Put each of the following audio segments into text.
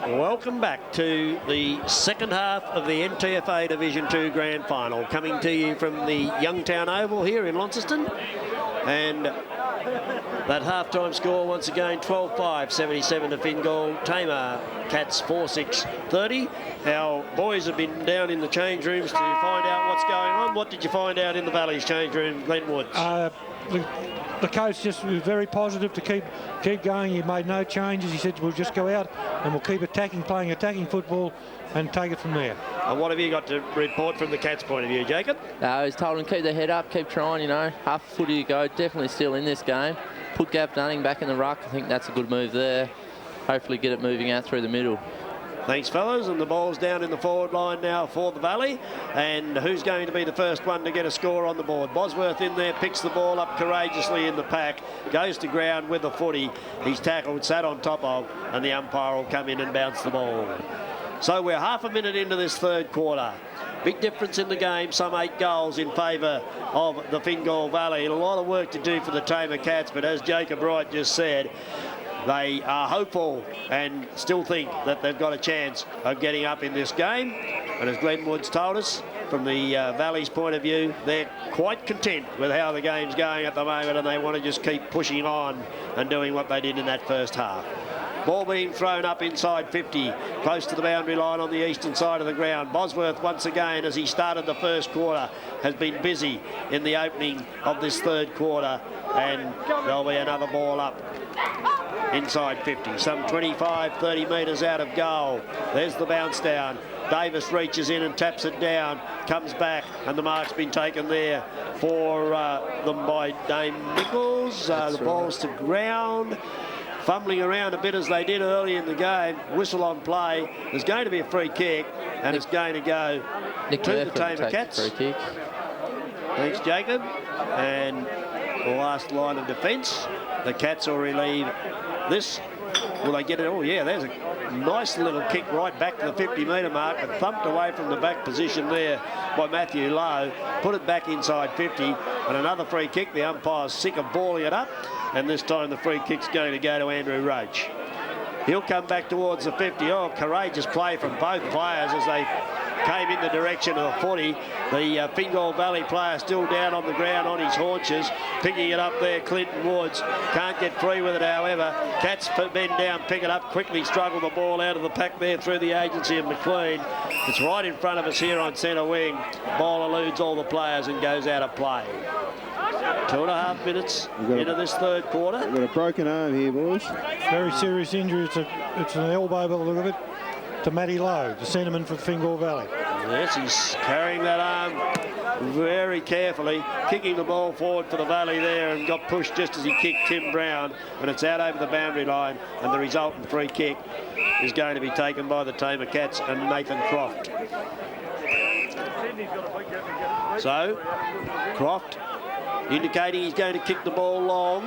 Welcome back to the second half of the NTFA Division 2 Grand Final, coming to you from the Youngtown Oval here in Launceston. And that half-time score once again, 12-5, 77 to Fingal. Tamar Cats 4-6-30. Our boys have been down in the change rooms to find out what's going on. What did you find out in the Valley's change room, Glenn Woods? The coach just was very positive to keep going. He made no changes. He said, we'll just go out and we'll keep playing attacking football and take it from there. And what have you got to report from the Cats' point of view, Jacob? He's told them keep their head up, keep trying, you know. Half a footy to go, definitely still in this game. Put Gav Dunning back in the ruck. I think that's a good move there. Hopefully get it moving out through the middle. Thanks, fellas, and the ball's down in the forward line now for the Valley. And who's going to be the first one to get a score on the board? Bosworth in there, picks the ball up courageously in the pack, goes to ground with the footy. He's tackled, sat on top of, and the umpire will come in and bounce the ball. So we're half a minute into this third quarter. Big difference in the game, some 8 goals in favour of the Fingal Valley. And a lot of work to do for the Tamar Cats, but as Jacob Wright just said, they are hopeful and still think that they've got a chance of getting up in this game. And as Glenn Woods told us, from the Valley's point of view, they're quite content with how the game's going at the moment, and they want to just keep pushing on and doing what they did in that first half. Ball being thrown up inside 50, close to the boundary line on the eastern side of the ground. Bosworth, once again, as he started the first quarter, has been busy in the opening of this third quarter, and there'll be another ball up inside 50, some 25, 30 metres out of goal. There's the bounce down. Davis reaches in and taps it down, comes back, and the mark's been taken there for them by Dame Nichols. The ball's to ground. Fumbling around a bit as they did early in the game. Whistle on play. There's going to be a free kick, and it's going to go to the Tamar Cats. Thanks, Jacob. And the last line of defence. The Cats will relieve this. Will they get it? Oh, yeah, there's a nice little kick right back to the 50-metre mark, but thumped away from the back position there by Matthew Lowe. Put it back inside 50, and another free kick. The umpire's sick of balling it up, and this time the free kick's going to go to Andrew Roach. He'll come back towards the 50. Oh, courageous play from both players as they came in the direction of the footy. The Fingal Valley player still down on the ground on his haunches, picking it up there. Clinton Woods can't get free with it, however. Cats bend down, pick it up, quickly struggle the ball out of the pack there through the agency of McLean. It's right in front of us here on centre wing. Ball eludes all the players and goes out of play. 2.5 minutes into this third quarter. We've got a broken arm here, boys. Very serious injury. It's an elbow, by the look of it, to Matty Lowe, the centreman for Fingal Valley. Yes, he's carrying that arm very carefully, kicking the ball forward for the Valley there, and got pushed just as he kicked Tim Brown, and it's out over the boundary line, and the resultant free kick is going to be taken by the Tamar Cats and Nathan Croft. So, Croft indicating he's going to kick the ball long.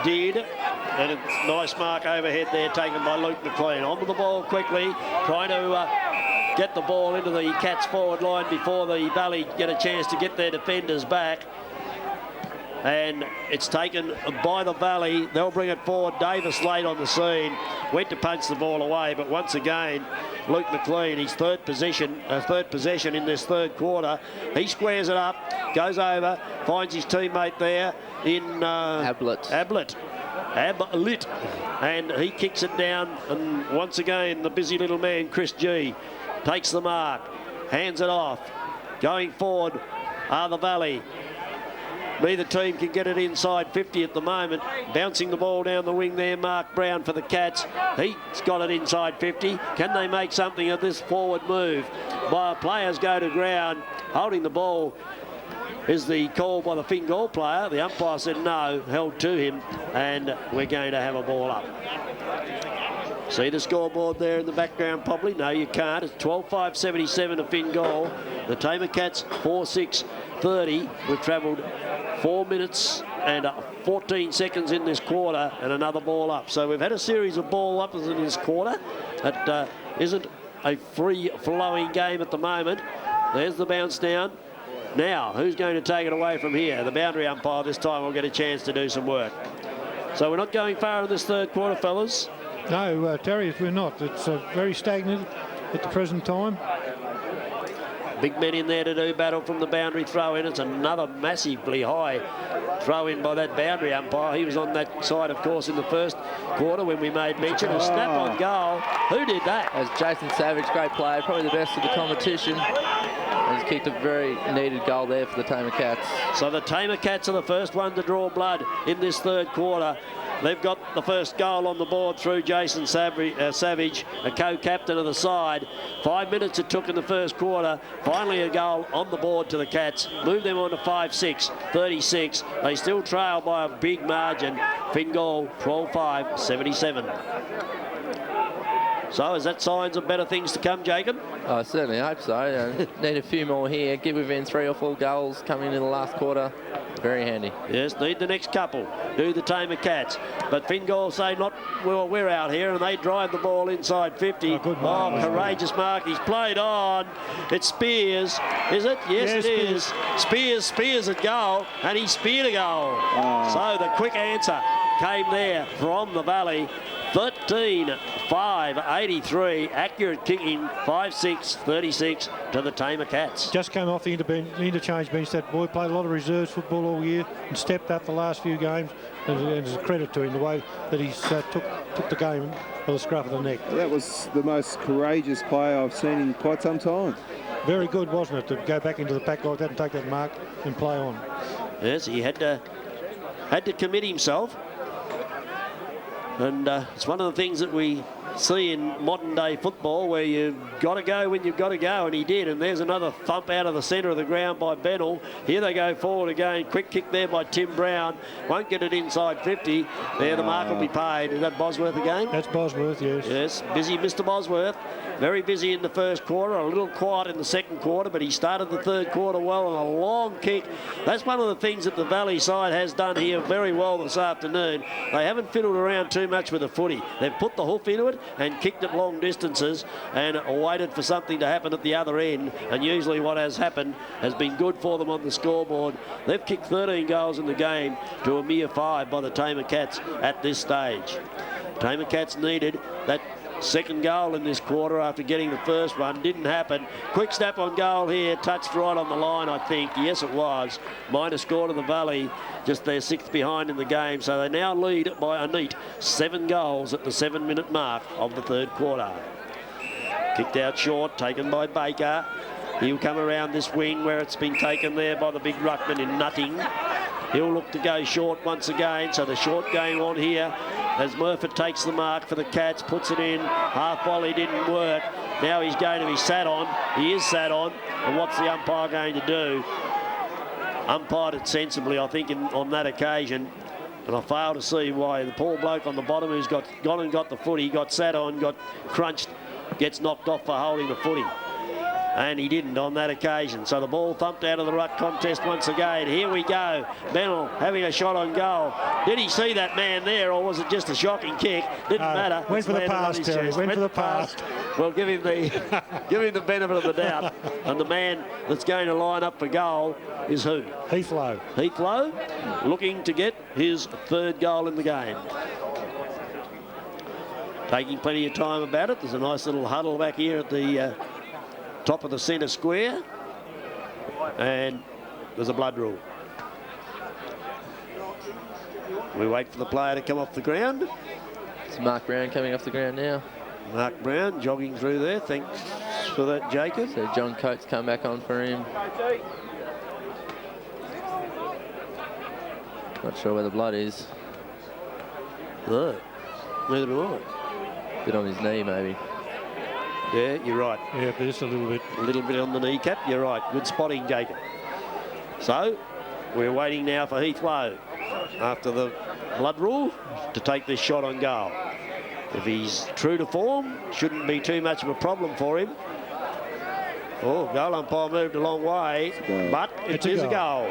Did. And it's a nice mark overhead there taken by Luke McLean. Onto the ball quickly, trying to get the ball into the Cats forward line before the Valley get a chance to get their defenders back. And it's taken by the Valley. They'll bring it forward. Davis late on the scene. Went to punch the ball away, but once again, Luke McLean, his third possession in this third quarter. He squares it up, goes over, finds his teammate there in Ablett, and he kicks it down. And once again, the busy little man, Chris G, takes the mark, hands it off. Going forward are the Valley. Neither team can get it inside 50 at the moment. Bouncing the ball down the wing there, Mark Brown for the Cats. He's got it inside 50. Can they make something of this forward move? While players go to ground, holding the ball is the call by the Fingal player. The umpire said no, held to him, and we're going to have a ball up. See the scoreboard there in the background probably? No, you can't. It's 12-5, 77 to Fingal. The Tamar Cats 4-6-30. We've travelled 4 minutes and 14 seconds in this quarter, and another ball up. So we've had a series of ball uppers in this quarter. That isn't a free-flowing game at the moment. There's the bounce down. Now, who's going to take it away from here? The boundary umpire this time will get a chance to do some work. So we're not going far in this third quarter, fellas. No, Terriers, we're not. It's very stagnant at the present time. Big men in there to do battle from the boundary throw in. It's another massively high throw in by that boundary umpire. He was on that side, of course, in the first quarter when we made mention. A snap on goal. Who did that? As Jason Savage, great player, probably the best of the competition. He's kicked a very needed goal there for the Tamar Cats. So the Tamar Cats are the first one to draw blood in this third quarter. They've got the first goal on the board through Jason Savage, a co-captain of the side. 5 minutes it took in the first quarter. Finally a goal on the board to the Cats. Moved them on to 5-6, 36. They still trail by a big margin. Fingal 12-5, 77. So is that signs of better things to come, Jacob? I certainly hope so. Need a few more here. Get within 3 or 4 goals coming in the last quarter. Very handy. Yes, need the next couple. Do the Tamar Cats. But Fingal say not, well, we're out here, and they drive the ball inside 50. Good mark. Courageous mark. He's played on. It's Spears. Is it? Yes, it is. Spears at goal, and he speared a goal. So the quick answer came there from the Valley. 13-5, 83. Accurate kicking, 5-6, 36 to the Tamar Cats. Just came off the interchange bench. That boy played a lot of reserves football all year and stepped up the last few games. And it's a credit to him, the way that he's took the game by the scruff of the neck. That was the most courageous player I've seen in quite some time. Very good, wasn't it, to go back into the pack like that and take that mark and play on. Yes, he had to commit himself. And it's one of the things that we see in modern day football, where you've got to go when you've got to go, and he did. And there's another thump out of the centre of the ground by Bennell. Here they go forward again. Quick kick there by Tim Brown. Won't get it inside 50. There the mark will be paid. Is that Bosworth again? That's Bosworth, yes. Yes, busy Mr. Bosworth. Very busy in the first quarter, a little quiet in the second quarter, but he started the third quarter well, and a long kick. That's one of the things that the Valley side has done here very well this afternoon. They haven't fiddled around too much with the footy. They've put the hoof into it and kicked it long distances and waited for something to happen at the other end, and usually what has happened has been good for them on the scoreboard. They've kicked 13 goals in the game to a mere 5 by the Tamar Cats at this stage. Tamar Cats needed that second goal in this quarter after getting the first one. Didn't happen. Quick snap on goal here. Touched right on the line, I think. Yes, it was. Minor score to the Valley. Just their 6th behind in the game. So they now lead by a neat 7 goals at the 7-minute mark of the third quarter. Kicked out short. Taken by Baker. He'll come around this wing where it's been taken there by the big ruckman in Nutting. He'll look to go short once again. So the short game on here as Murphy takes the mark for the Cats, puts it in. Half volley didn't work. Now he's going to be sat on. He is sat on. And what's the umpire going to do? Umpired it sensibly, I think, on that occasion. And I fail to see why the poor bloke on the bottom who's gone and got the footy, got sat on, got crunched, gets knocked off for holding the footy. And he didn't on that occasion. So the ball thumped out of the ruck contest once again. Here we go. Bennell having a shot on goal. Did he see that man there, or was it just a shocking kick? Didn't matter. Went for the pass, Terry. Went for the pass. Well, give him the benefit of the doubt. And the man that's going to line up for goal is who? Heath Lowe. Heath Lowe, looking to get his 3rd goal in the game. Taking plenty of time about it. There's a nice little huddle back here at the top of the centre square, and there's a blood rule. We wait for the player to come off the ground. It's Mark Brown coming off the ground now. Mark Brown jogging through there. Thanks for that, Jacob. So John Coates come back on for him. Not sure where the blood is. No, neither do I. Bit on his knee, maybe. Yeah, you're right. Yeah, but just a little bit. A little bit on the kneecap. You're right. Good spotting, Jacob. So we're waiting now for Heath Lowe, after the blood rule, to take this shot on goal. If he's true to form, shouldn't be too much of a problem for him. Oh, goal umpire moved a long way, but it is a goal.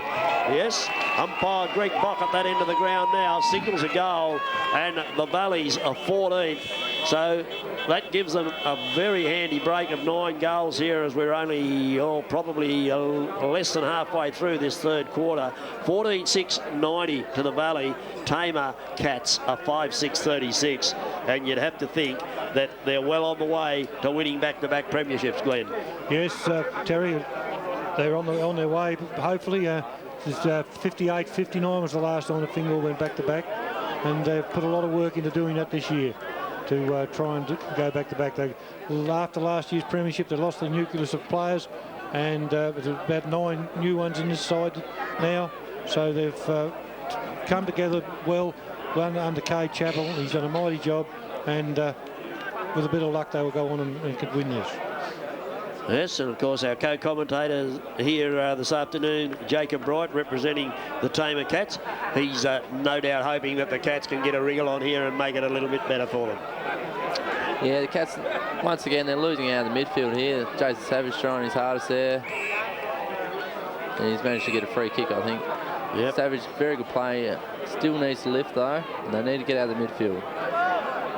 Yes, umpire Greg Bock at that end of the ground now signals a goal, and the Valleys are 14th. So that gives them a very handy break of 9 goals here, as we're only probably less than halfway through this third quarter. 14-6-90 to the Valley. Tamar Cats are 5-6-36. and you'd have to think that they're well on the way to winning back-to-back premierships, Glenn. Yes, Terry, they're on their way, hopefully. 58-59 was the last time that Fingal went back-to-back, and they've put a lot of work into doing that this year to try and go back-to-back. After last year's premiership, they lost the nucleus of players, and there's about 9 new ones in this side now, so they've come together well under Kay Chappell. He's done a mighty job, and with a bit of luck they will go on and could win this. Yes, and of course our co-commentator here this afternoon, Jacob Bright, representing the Tamar Cats. He's no doubt hoping that the Cats can get a wriggle on here and make it a little bit better for them. Yeah, the Cats, once again, they're losing out of the midfield here. Jason Savage trying his hardest there. And he's managed to get a free kick, I think. Yep. Savage, very good play. Still needs to lift, though, and they need to get out of the midfield.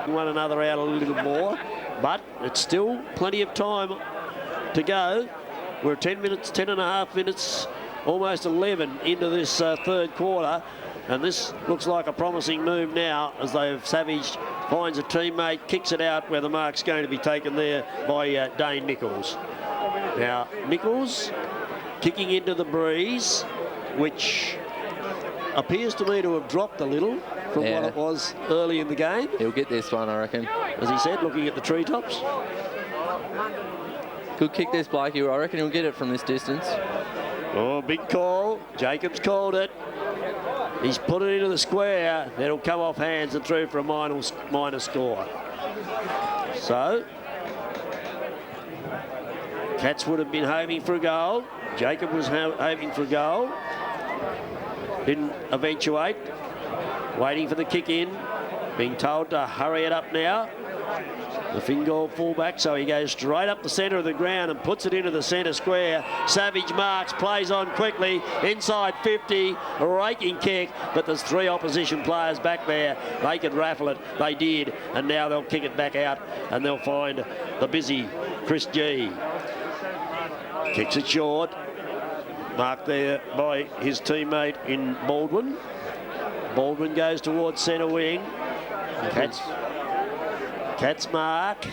One another out a little more, but it's still plenty of time to go. We're 10 and a half minutes, almost 11 into this third quarter, and this looks like a promising move now as Savage finds a teammate, kicks it out where the mark's going to be taken there by Dane Nichols. Now Nichols kicking into the breeze, which appears to me to have dropped a little from what it was early in the game. He'll get this one, I reckon. As he said, looking at the treetops. Good kick this, Blakey. I reckon he'll get it from this distance. Oh, big call. Jacobs called it. He's put it into the square. It'll come off hands and through for a minor score. So, Cats would have been hoping for a goal. Jacob was hoping for a goal. Didn't eventuate. Waiting for the kick in. Being told to hurry it up now. The Fingal fullback, so he goes straight up the centre of the ground and puts it into the centre square. Savage marks, plays on quickly, inside 50, raking kick, but there's 3 opposition players back there. They could raffle it, they did, and now they'll kick it back out and they'll find the busy Chris G. Kicks it short, marked there by his teammate in Baldwin. Baldwin goes towards centre wing. Cats mark.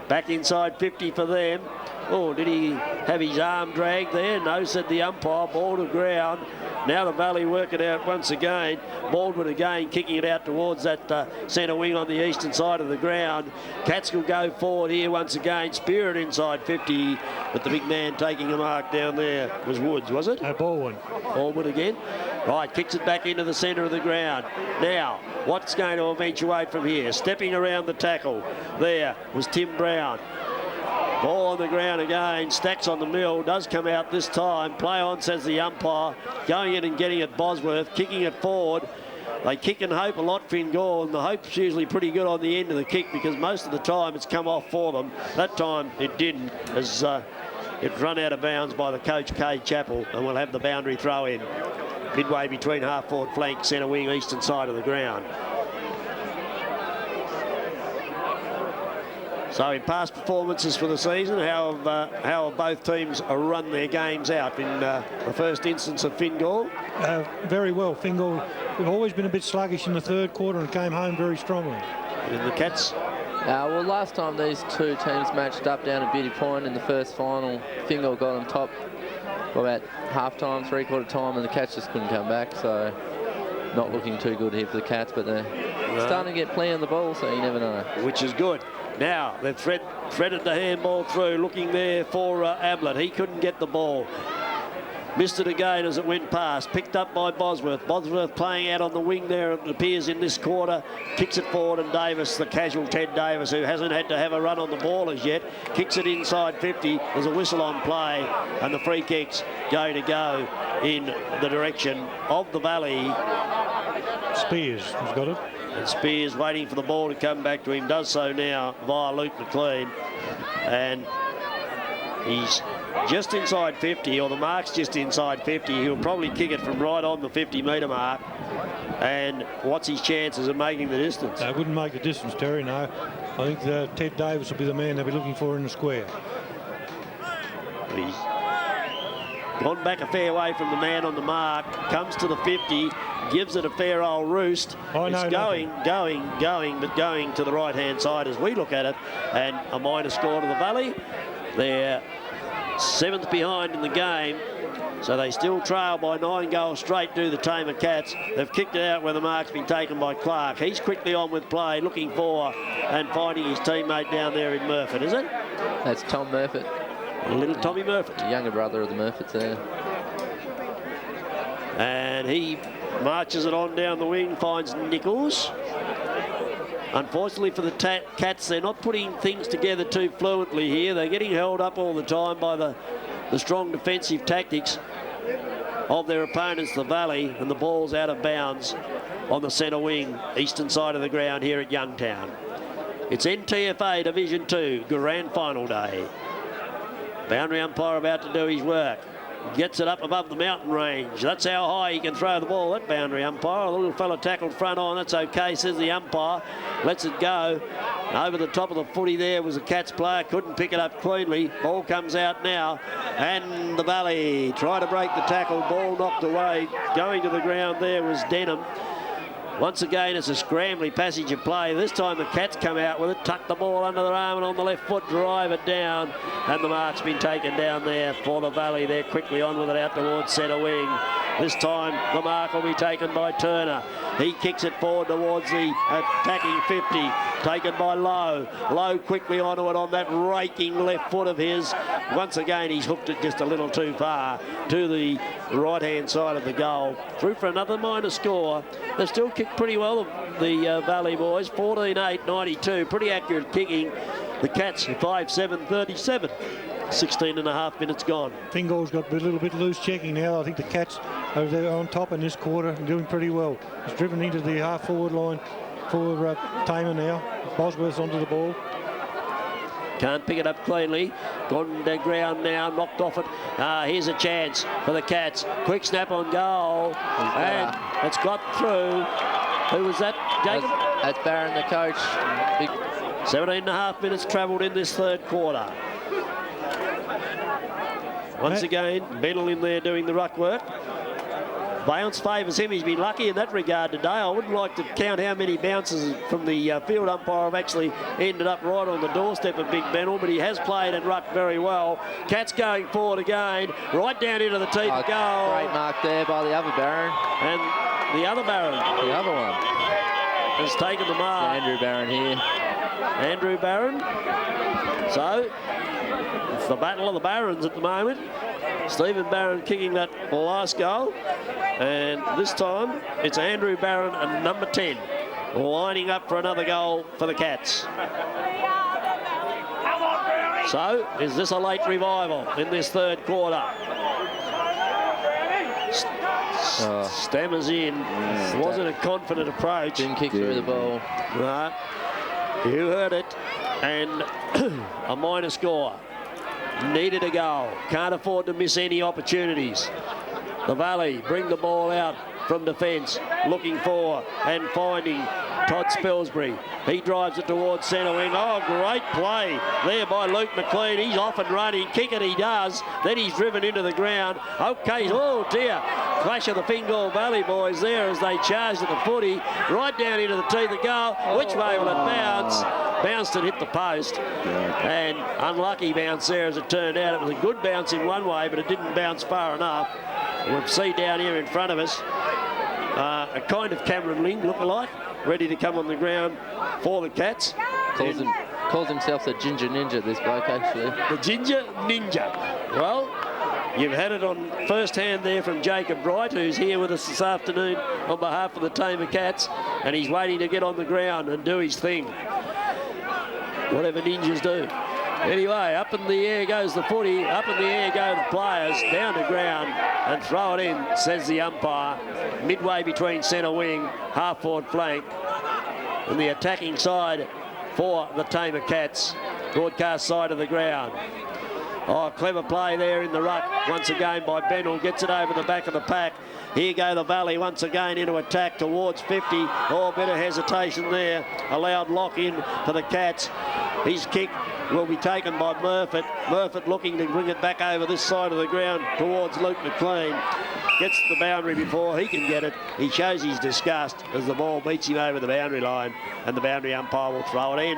Back inside 50 for them. Oh, did he have his arm dragged there? No, said the umpire. Ball to ground. Now the Valley work it out once again. Baldwin again kicking it out towards that centre wing on the eastern side of the ground. Cats will go forward here once again. Spirit inside 50, but the big man taking a mark down there was Woods, was it? Baldwin. Baldwin again. Right, kicks it back into the centre of the ground. Now, what's going to eventuate from here? Stepping around the tackle. There was Tim Brown. Ball on the ground again. Stacks on the mill. Does come out this time. Play on, says the umpire. Going in and getting it Bosworth. Kicking it forward. They kick and hope a lot, Fingal, and the hope's usually pretty good on the end of the kick because most of the time it's come off for them. That time it didn't, as it's run out of bounds by the coach, Kay Chappell, and we'll have the boundary throw in. Midway between half-forward flank, centre wing, eastern side of the ground. So in past performances for the season, how have both teams run their games out? In the first instance of Fingal? Very well. Fingal have always been a bit sluggish in the third quarter and came home very strongly. And the Cats? Well, last time these two teams matched up down at Beauty Point in the first final, Fingal got on top for about half-time, three-quarter time, and the Cats just couldn't come back, so not looking too good here for the Cats, but they're starting to get plenty on the ball, so you never know. Which is good. Now, they've threaded the handball through, looking there for Ablett. He couldn't get the ball. Missed it again as it went past. Picked up by Bosworth. Bosworth playing out on the wing there, it appears, in this quarter. Kicks it forward, and Davis, the casual Ted Davis, who hasn't had to have a run on the ball as yet, kicks it inside 50. There's a whistle on play, and the free kicks going to go in the direction of the Valley. Spears has got it. And Spears waiting for the ball to come back to him. Does so now via Luke McLean. And he's just inside 50, or the mark's just inside 50. He'll probably kick it from right on the 50-metre mark. And what's his chances of making the distance? They wouldn't make the distance, Terry, no. I think Ted Davis will be the man they'll be looking for in the square. Gone back a fair way from the man on the mark. Comes to the 50. Gives it a fair old roost. It's going to the right-hand side as we look at it. And a minor score to the Valley. They're 7th behind in the game. So they still trail by 9 goals straight to the Tamar Cats. They've kicked it out where the mark's been taken by Clark. He's quickly on with play, looking for and finding his teammate down there in Murfitt, is it? That's Tom Murfitt. Little Tommy Murfitt. The younger brother of the Murfitts there. And he marches it on down the wing, finds Nichols. Unfortunately for the Cats, they're not putting things together too fluently here. They're getting held up all the time by the strong defensive tactics of their opponents, the Valley, and the ball's out of bounds on the centre wing, eastern side of the ground here at Youngtown. It's NTFA Division 2, grand final day. Boundary umpire about to do his work. Gets it up above the mountain range. That's how high he can throw the ball, that boundary umpire. The little fella tackled front on. That's okay, says the umpire. Lets it go. Over the top of the footy there was a Cats player. Couldn't pick it up cleanly. Ball comes out now. And the Valley try to break the tackle. Ball knocked away. Going to the ground there was Denham. Once again, it's a scrambly passage of play. This time the Cats come out with it, tuck the ball under their arm and on the left foot, drive it down. And the mark's been taken down there for the Valley. They're quickly on with it out towards centre wing. This time the mark will be taken by Turner. He kicks it forward towards the attacking 50. Taken by Lowe. Lowe quickly onto it on that raking left foot of his. Once again, he's hooked it just a little too far to the right-hand side of the goal. Through for another minor score. They've still kicked pretty well, the Valley boys. 14-8, 92. Pretty accurate kicking. The Cats 5-7-37. 16.5 minutes gone. Fingal's got a little bit loose checking now. I think the Cats are there on top in this quarter and doing pretty well. It's driven into the half-forward line for Tamar now. Bosworth's onto the ball. Can't pick it up cleanly. Gone to ground now, knocked off it. Here's a chance for the Cats. Quick snap on goal. And it's got through. Who was that, Jacob? That's Barron, the coach. 17.5 minutes travelled in this third quarter. Once again, Bennell in there doing the ruck work. Bounce favours him. He's been lucky in that regard today. I wouldn't like to count how many bounces from the field umpire have actually ended up right on the doorstep of Big Bennell, but he has played and rucked very well. Cats going forward again, right down into the teeth of goal. Great mark there by the other Barron. And the other Barron. The other one. Has taken the mark. Andrew Barron here. Andrew Barron. So, it's the battle of the Barons at the moment. Stephen Barron kicking that last goal. And this time, it's Andrew Barron and number 10 lining up for another goal for the Cats. So, is this a late revival in this third quarter? Stammers in. Wasn't a confident approach. Didn't kick through the ball. No. You heard it. And a minor score. Needed a goal. Can't afford to miss any opportunities. The Valley bring the ball out from defence, looking for and finding Todd Spilsbury. He drives it towards centre wing. Oh, great play there by Luke McLean. He's off and running. Kick it, he does. Then he's driven into the ground. Okay, oh dear. Clash of the Fingal Valley boys there as they charged at the footy. Right down into the teeth of goal. Which way will it bounce? Bounced and hit the post. And unlucky bounce there as it turned out. It was a good bounce in one way, but it didn't bounce far enough. We'll see down here in front of us a kind of Cameron Ling look-alike, ready to come on the ground for the Cats. Calls himself the Ginger Ninja, this bloke, actually. The Ginger Ninja. Well, you've had it on first hand there from Jacob Wright, who's here with us this afternoon on behalf of the Tamar Cats, and he's waiting to get on the ground and do his thing. Whatever ninjas do. Anyway, up in the air goes the footy, up in the air go the players, down to ground and throw it in, says the umpire. Midway between centre wing, half-forward flank, and the attacking side for the Tamar Cats, broadcast side of the ground. Oh, clever play there in the ruck once again by Bennell. Gets it over the back of the pack. Here go the Valley once again into attack towards 50. Oh, a bit of hesitation there. Allowed lock in for the Cats. His kick will be taken by Murfitt. Murfitt looking to bring it back over this side of the ground towards Luke McLean. Gets to the boundary before he can get it. He shows his disgust as the ball beats him over the boundary line, and the boundary umpire will throw it in.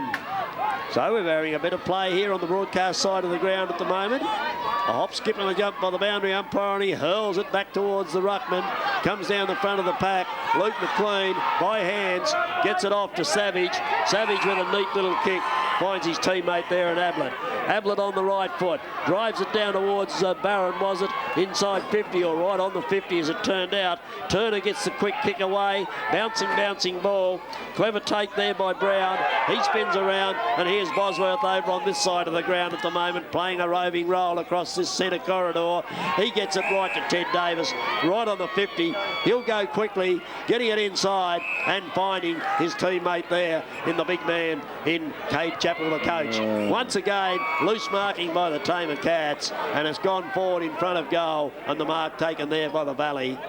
So we're having a bit of play here on the broadcast side of the ground at the moment. A hop, skip and a jump by the boundary umpire, and he hurls it back towards the ruckman. Comes down the front of the pack. Luke McLean by hands gets it off to Savage. Savage with a neat little kick. Finds his teammate there in Ablett. Ablett on the right foot. Drives it down towards Barron, was it? Inside 50 or right on the 50 as it turned out. Turner gets the quick kick away. Bouncing ball. Clever take there by Brown. He spins around, and here's Bosworth over on this side of the ground at the moment, playing a roving roll across this centre corridor. He gets it right to Ted Davis, right on the 50. He'll go quickly, getting it inside and finding his teammate there in the big man in Cade Chappell, the coach. Once again, loose marking by the Tamar Cats, and it's gone forward in front of goal, and the mark taken there by the Valley.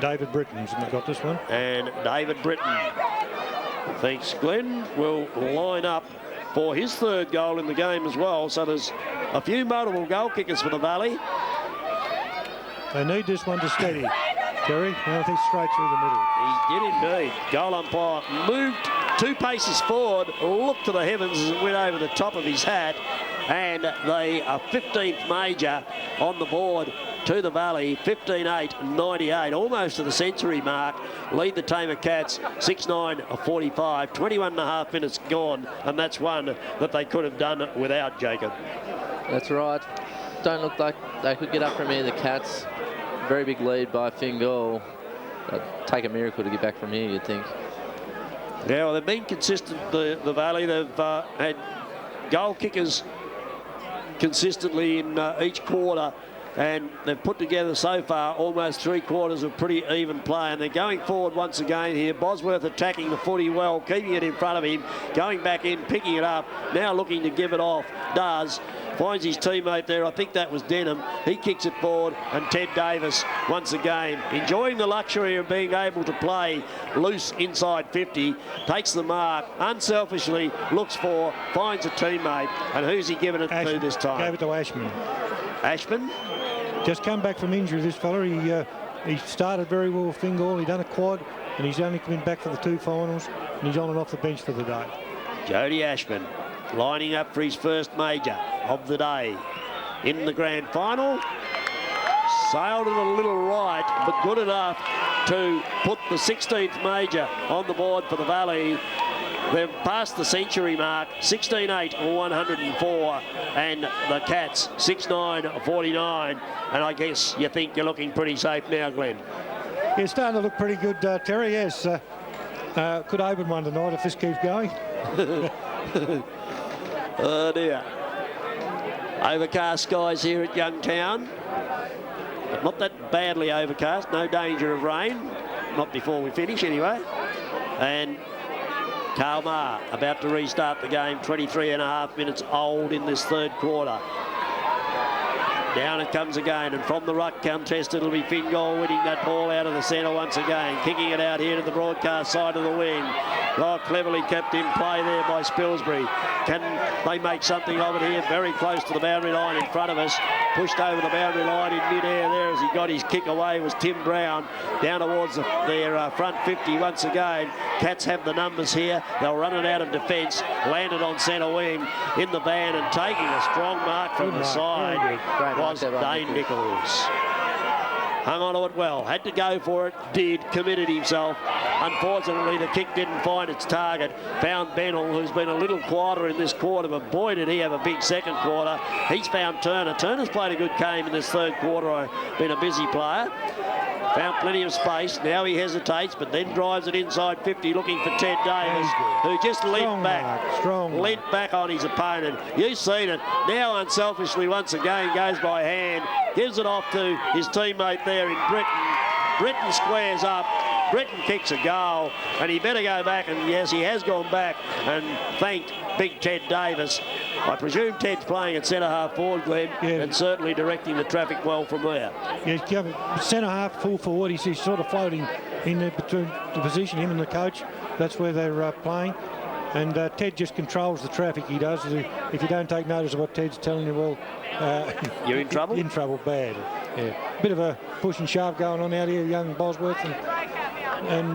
David Britton's got this one. And David Britton, thanks Glenn, will line up for his third goal in the game as well. So there's a few multiple goal kickers for the Valley. They need this one to steady. Terry, I think straight through the middle. He did indeed. Goal umpire moved 2 paces forward, looked to the heavens as it went over the top of his hat, and they are 15th major on the board to the Valley, 15-8-98, almost to the century mark. Lead the Tamar Cats 6-9-45, 21 and a half minutes gone, and that's one that they could have done without, Jacob. That's right. Don't look like they could get up from here, the Cats. Very big lead by Fingal. It'd take a miracle to get back from here, you'd think. Yeah, well, they've been consistent, the Valley. They've had goal kickers consistently in each quarter, and they've put together so far almost 3 quarters of pretty even play, and they're going forward once again here. Bosworth attacking the footy well, keeping it in front of him, going back in, picking it up, now looking to give it off. Does. Finds his teammate there. I think that was Denham. He kicks it forward, and Ted Davis once again enjoying the luxury of being able to play loose inside 50, takes the mark, unselfishly looks for, finds a teammate, and who's he giving it to this time? Gave it to Ashman. Ashman? Just come back from injury, this fella. He started very well with Fingal. He done a quad, and he's only coming back for the 2 finals, and he's on and off the bench for the day. Jody Ashman lining up for his first major of the day in the grand final. Sailed it a little right, but good enough to put the 16th major on the board for the Valley. They've passed the century mark, 16-8-104, and the Cats 6-9-49. And I guess you think you're looking pretty safe now, Glenn. Yeah, starting to look pretty good, Terry, yes. Could open one tonight if this keeps going. Oh dear. Overcast skies here at Youngtown, but not that badly overcast. No danger of rain, not before we finish anyway. And Karl Maher about to restart the game, 23 and a half minutes old in this third quarter. Down it comes again, and from the ruck contest, it'll be Fingal winning that ball out of the centre once again, kicking it out here to the broadcast side of the wing. Oh, cleverly kept in play there by Spilsbury. Can they make something of it here? Very close to the boundary line in front of us. Pushed over the boundary line in mid-air there as he got his kick away was Tim Brown. Down towards their front 50 once again. Cats have the numbers here. They'll run it out of defence. Landed on centre wing in the van and taking a strong mark from the side was Dane Nichols. Hung on to it well, had to go for it, did, committed himself. Unfortunately, the kick didn't find its target. Found Bennell, who's been a little quieter in this quarter, but boy, did he have a big second quarter. He's found Turner. Turner's played a good game in this third quarter, been a busy player. Found plenty of space. Now he hesitates, but then drives it inside 50, looking for Ted Davis, who just leant back on his opponent. You've seen it. Now unselfishly once again goes by hand, gives it off to his teammate there in Britton. Britton squares up, Britton kicks a goal, and he better go back, and yes, he has gone back and thanked big Ted Davis. I presume Ted's playing at centre-half forward, Glenn, and certainly directing the traffic well from there. Yeah, centre-half, full forward. He's sort of floating in there between the position, him and the coach. That's where they're playing. And Ted just controls the traffic, he does. If you don't take notice of what Ted's telling you, well... you're in trouble? In trouble, bad. Yeah. Bit of a push and shove going on out here, young Bosworth and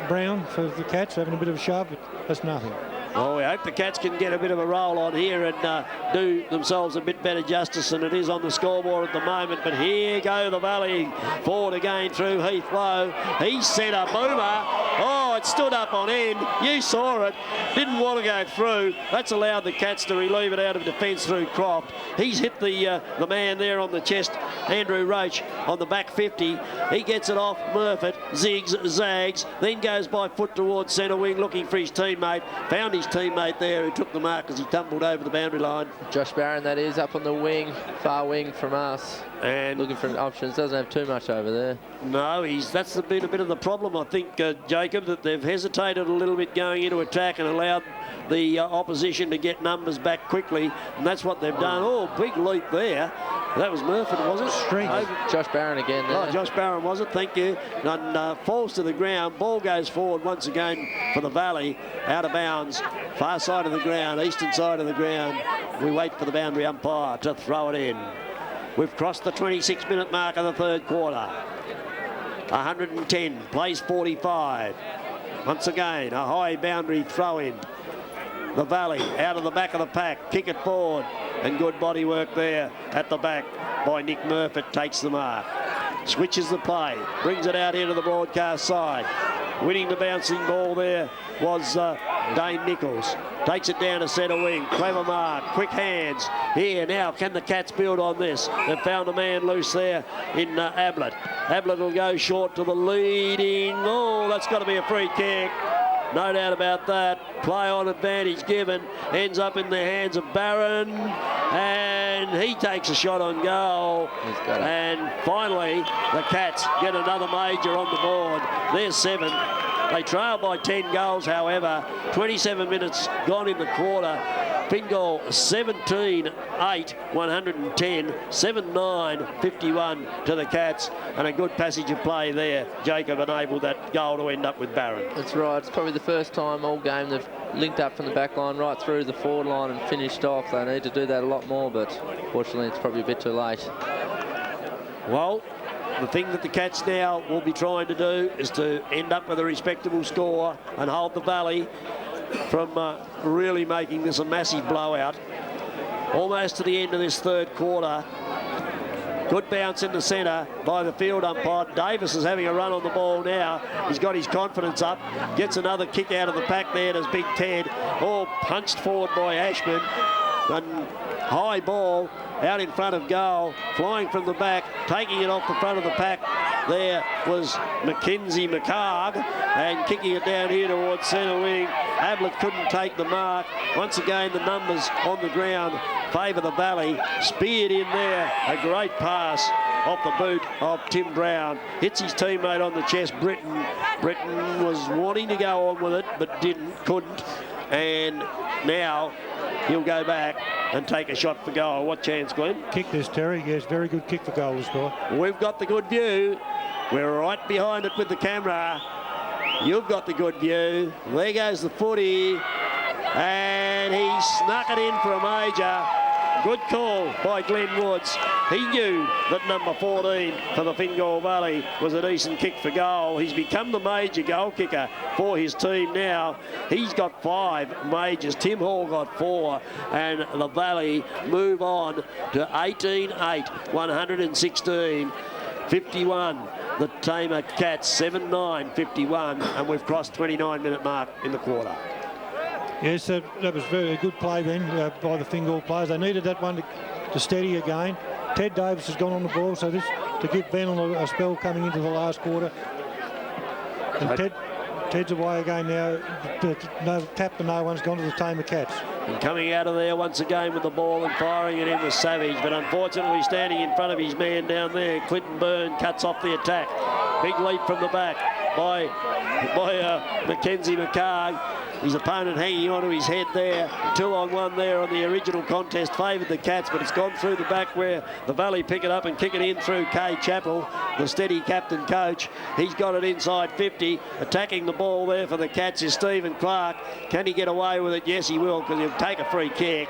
Brown for the Cats, having a bit of a shove, but that's nothing. Well, we hope the Cats can get a bit of a roll on here and do themselves a bit better justice than it is on the scoreboard at the moment. But here go the Valley forward again through Heath Lowe. He sent a boomer. Oh, it stood up on end. You saw it. Didn't want to go through. That's allowed the Cats to relieve it out of defence through Croft. He's hit the man there on the chest, Andrew Roach, on the back 50. He gets it off Murphy, zigs, zags, then goes by foot towards centre wing looking for his teammate. Found his teammate there who took the mark as he tumbled over the boundary line. Josh Barron, that is, up on the wing, far wing from us. And looking for options, doesn't have too much over there. No, that's been a bit of the problem, I think, Jacob, that they've hesitated a little bit going into attack and allowed the opposition to get numbers back quickly, and that's what they've done. Oh, big leap there. That was Murphy, was it? Strength. Josh Barron again there. Oh, Josh Barron was it, thank you. And falls to the ground. Ball goes forward once again for the Valley, out of bounds. Far side of the ground, eastern side of the ground. We wait for the boundary umpire to throw it in. We've crossed the 26-minute mark of the third quarter. 110, plays 45. Once again, a high boundary throw in. The Valley out of the back of the pack, kick it forward, and good body work there at the back by Nick Murphy. Takes the mark, switches the play, brings it out into the broadcast side. Winning the bouncing ball there was Dane Nichols. Takes it down to centre wing. Clever mark, quick hands. Here now, can the Cats build on this? They've found a man loose there in Ablett. Ablett will go short to the leading. Oh, that's got to be a free kick. No doubt about that. Play on advantage given. Ends up in the hands of Barron. And he takes a shot on goal. And finally, the Cats get another major on the board. There's 7. They trail by 10 goals, however. 27 minutes gone in the quarter. Fingal 17-8, 110, 7-9, 51 to the Cats, and a good passage of play there. Jacob enabled that goal to end up with Barron. That's right. It's probably the first time all game they've linked up from the back line right through the forward line and finished off. They need to do that a lot more, but fortunately it's probably a bit too late. Well, the thing that the Cats now will be trying to do is to end up with a respectable score and hold the Valley from really making this a massive blowout. Almost to the end of this third quarter. Good bounce in the centre by the field umpire. Davis is having a run on the ball now. He's got his confidence up. Gets another kick out of the pack there. Does Big Ted. All punched forward by Ashman. And high ball out in front of goal. Flying from the back. Taking it off the front of the pack. There was Mackenzie McCarg, and kicking it down here towards centre wing. Ablett couldn't take the mark. Once again, the numbers on the ground favour the Valley. Speared in there, a great pass off the boot of Tim Brown. Hits his teammate on the chest, Britton. Britton was wanting to go on with it, but couldn't. And now he'll go back and take a shot for goal. What chance, Glenn? Kick this, Terry. Yes, very good kick for goal to score. We've got the good view. We're right behind it with the camera. You've got the good view. There goes the footy. And he snuck it in for a major. Good call by Glenn Woods. He knew that number 14 for the Fingal Valley was a decent kick for goal. He's become the major goal kicker for his team now. He's got 5 majors. Tim Hall got 4. And the Valley move on to 18-8, 116, 51. The Tamar Cats 7-9, 51. And we've crossed 29-minute mark in the quarter. Yes, that was very good play then by the Fingal players. They needed that one to steady again. Ted Davis has gone on the ball, so this to give Ben a spell coming into the last quarter. And Ted's away again now. No tap, and no one's gone to the Tamar Cats. And coming out of there once again with the ball and firing it in was Savage, but unfortunately standing in front of his man down there, Clinton Byrne cuts off the attack. Big leap from the back. by Mackenzie McCarg. His opponent hanging onto his head there. 2-on-1 there on the original contest. Favoured the Cats, but it's gone through the back where the Valley pick it up and kick it in through Kay Chappell, the steady captain coach. He's got it inside 50. Attacking the ball there for the Cats is Stephen Clark. Can he get away with it? Yes, he will, because he'll take a free kick.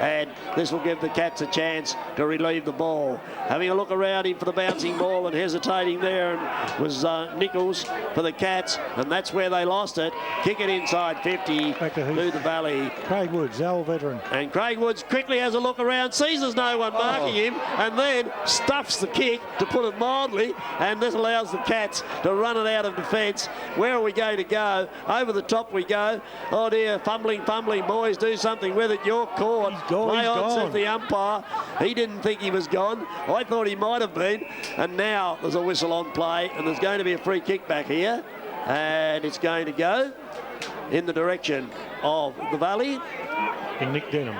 And this will give the Cats a chance to relieve the ball. Having a look around him for the bouncing ball and hesitating there was Nichols for the Cats, and that's where they lost it. Kick it inside 50 Back to the Valley. Craig Woods, our veteran. And Craig Woods quickly has a look around, sees there's no one marking him, and then stuffs the kick, to put it mildly, and this allows the Cats to run it out of defence. Where are we going to go? Over the top we go. Oh dear, fumbling, boys, do something with it. You're caught. Play on, says the umpire. He didn't think he was gone. I thought he might have been. And now there's a whistle on play, and there's going to be a free kick back here. And it's going to go in the direction of the Valley. In Nick Denham.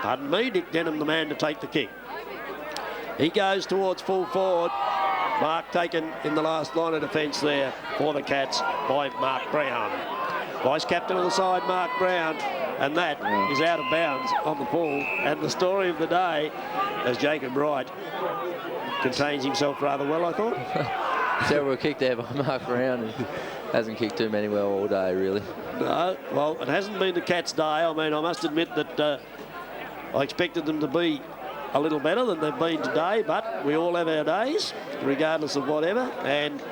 Pardon me, Nick Denham, the man to take the kick. He goes towards full forward. Mark taken in the last line of defence there for the Cats by Mark Brown. Vice captain of the side, Mark Brown, and that is out of bounds on the ball. And the story of the day, as Jacob Wright contains himself rather well, I thought. Terrible kick there by Mark Brown. And hasn't kicked too many well all day, really. No, well, it hasn't been the Cats' day. I mean, I must admit that I expected them to be a little better than they've been today, but we all have our days, regardless of whatever, and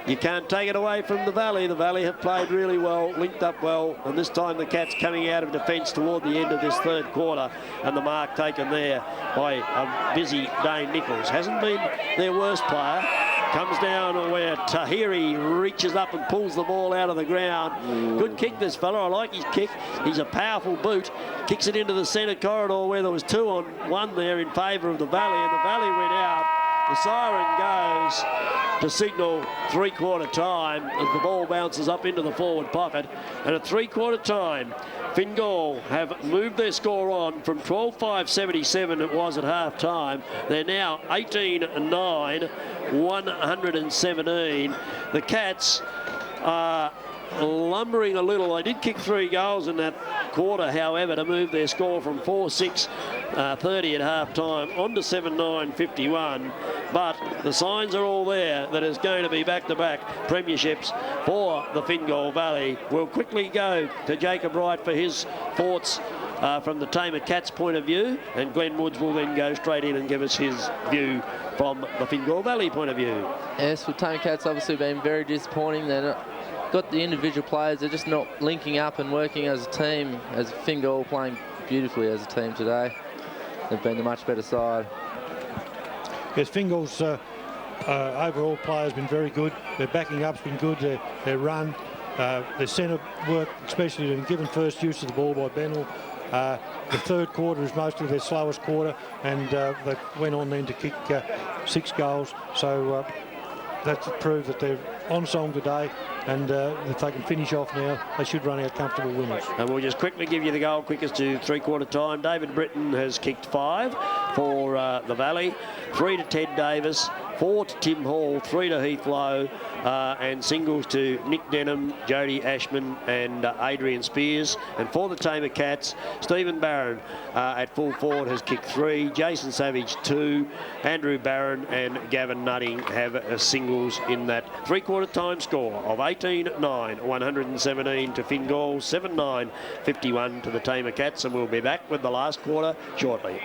you can't take it away from the Valley. The Valley have played really well, linked up well, and this time the Cats coming out of defence toward the end of this third quarter, and the mark taken there by a busy Dane Nichols. Hasn't been their worst player. Comes down where Tahiri reaches up and pulls the ball out of the ground. Good kick, this fella. I like his kick. He's a powerful boot. Kicks it into the centre corridor where there was 2-on-1 there in favour of the Valley, and the Valley went out. The siren goes to signal three-quarter time as the ball bounces up into the forward pocket. And at three-quarter time, Fingal have moved their score on from 12-5-77 it was at half-time. They're now 18-9, 117. The Cats are lumbering a little. They did kick 3 goals in that quarter, however, to move their score from 4-6-30 at half-time on to 7-9-51. But the signs are all there that it's going to be back-to-back premierships for the Fingal Valley. We'll quickly go to Jacob Wright for his thoughts from the Tamar Cats point of view, and Glenn Woods will then go straight in and give us his view from the Fingal Valley point of view. Yes, well, Tamar Cats obviously been very disappointing. They're got the individual players, they're just not linking up and working as a team, as Fingal playing beautifully as a team today. They've been the much better side. Yes, Fingal's overall play has been very good. Their backing up's been good. Their run, their centre work, especially and given first use of the ball by Bennell. The third quarter is mostly their slowest quarter, and they went on then to kick 6 goals. So that's proved that they're on song today, and if they can finish off now, they should run out comfortable winners. And we'll just quickly give you the goal quickest to three-quarter time. David Britton has kicked 5 for the Valley, 3 to Ted Davis, 4 to Tim Hall, 3 to Heath Lowe, and singles to Nick Denham, Jody Ashman and Adrian Spears. And for the Tamar Cats, Stephen Barron at full forward has kicked 3, Jason Savage 2, Andrew Barron and Gavin Nutting have singles in that three-quarter time score of 18-9, 117 to Fingal, 7-9, 51 to the Tamar Cats, and we'll be back with the last quarter shortly.